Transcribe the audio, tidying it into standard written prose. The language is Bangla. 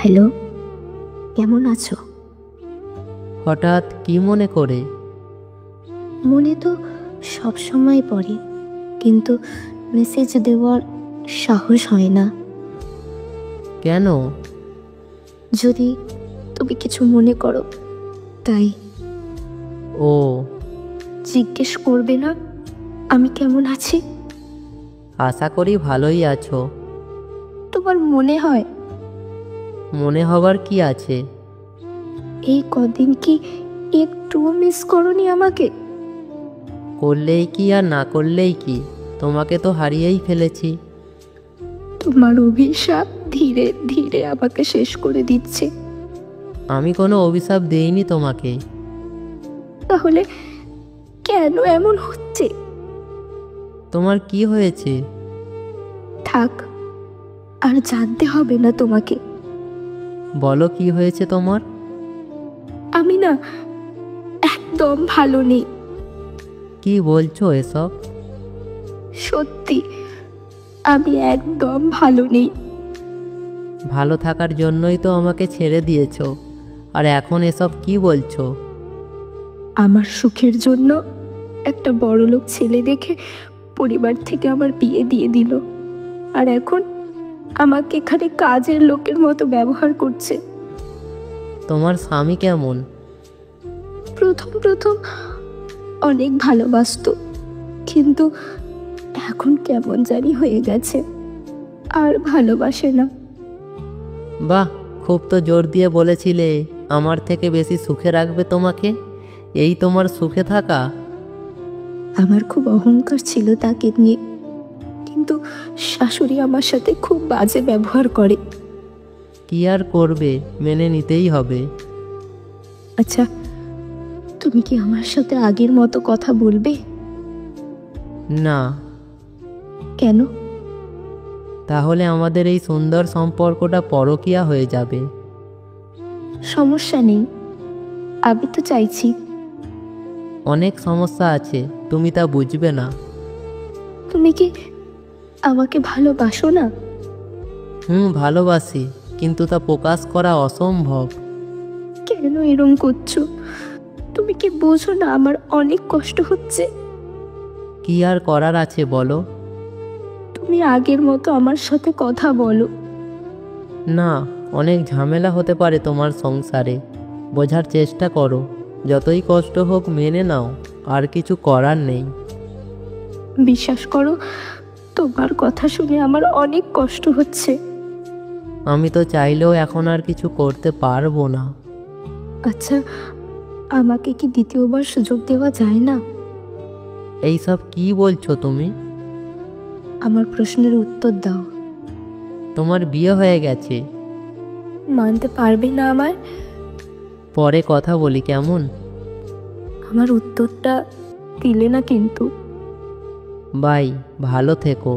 হ্যালো, কেমন আছো? হঠাৎ কি মনে করে? মনে তো সব সময় পড়ে, কিন্তু মেসেজ দেওয়ার সাহস হয় না। কেন? যদি তুমি কিছু মনে করো তাই। ও, জিজ্ঞেস করবে না আমি কেমন আছি? আশা করি ভালোই আছো। তোমার মনে হয় মনে হবার কি আছে? এই কদিন কি একটুও মিস করনি আমাকে? করলেই কি আর না করলেই কি, তোমাকে তো হারিয়েই ফেলেছি। তোমার অভিশাপ ধীরে ধীরে আমাকে শেষ করে দিচ্ছে। আমি কোনো অভিশাপ দেইনি তোমাকে। তাহলে কেন এমন হচ্ছে? তোমার কি হয়েছে? থাক, আর জানতে হবে না তোমাকে। বলো কি হয়েছে তোমার? আমি না একদম ভালো নেই। কি বলছো এসব? সত্যি, আমি একদম ভালো নেই। ভালো থাকার জন্যই তো আমাকে ছেড়ে দিয়েছো, আর এখন এসব কি বলছো? আমার সুখের জন্য একটা বড়লোক ছেলে দেখে পরিবার থেকে আমার বিয়ে দিয়ে দিল, আর এখন আমাকে এখানে কাজের লোকের মতো ব্যবহার করছে। তোমার স্বামী কেমন? প্রথম প্রথম অনেক ভালোবাসতো, কিন্তু এখন কেমন জানি হয়ে গেছে, আর ভালোবাসে না। বাহ, খুব তো জোর দিয়ে বলেছিলে আমার থেকে বেশি সুখে রাখবে তোমাকে। এই তোমার সুখে থাকা? আমার খুব অহংকার ছিল তাকে নিয়ে, কিন্তু শাশুড়ি আমার সাথে খুব বাজে ব্যবহার করে। কি আর করবে, মেনে নিতেই হবে। আচ্ছা, তুমি কি আমার সাথে আগের মতো কথা বলবে? না। কেন? তাহলে আমাদের এই সুন্দর সম্পর্কটা পরকীয়া হয়ে যাবে। সমস্যা নেই, আমি তো চাইছি। অনেক সমস্যা আছে, তুমি তা বুঝবে না। তুমি কি আমাকে ভালোবাসো না? ভালোবাসি, কিন্তু তা প্রকাশ করা অসম্ভব। কেন এরম করছো? তুমি কি বোঝো না আমার অনেক কষ্ট হচ্ছে? কি আর করার আছে বলো? তুমি আগের মতো আমার সাথে কথা বলো। না, অনেক ঝামেলা হতে পারে তোমার সংসারে। বোঝার চেষ্টা করো। যতই কষ্ট হোক মেনে নাও, আর কিছু করার নেই। বিশ্বাস করো, তোমার কথা শুনে আমার অনেক কষ্ট হচ্ছে। আমি তো চাইলেও এখন আর কিছু করতে পারবো না। আচ্ছা, আমাকে কি দ্বিতীয়বার সুযোগ দেওয়া যায় না? এইসব কি বলছো তুমি? আমার প্রশ্নের উত্তর দাও। তোমার বিয়ে হয়ে গেছে। মানতে পারবে না আমায়? পরে কথা বলি কেমন? আমার উত্তরটা দিলে না কিন্তু। বাই, ভালো থেকো।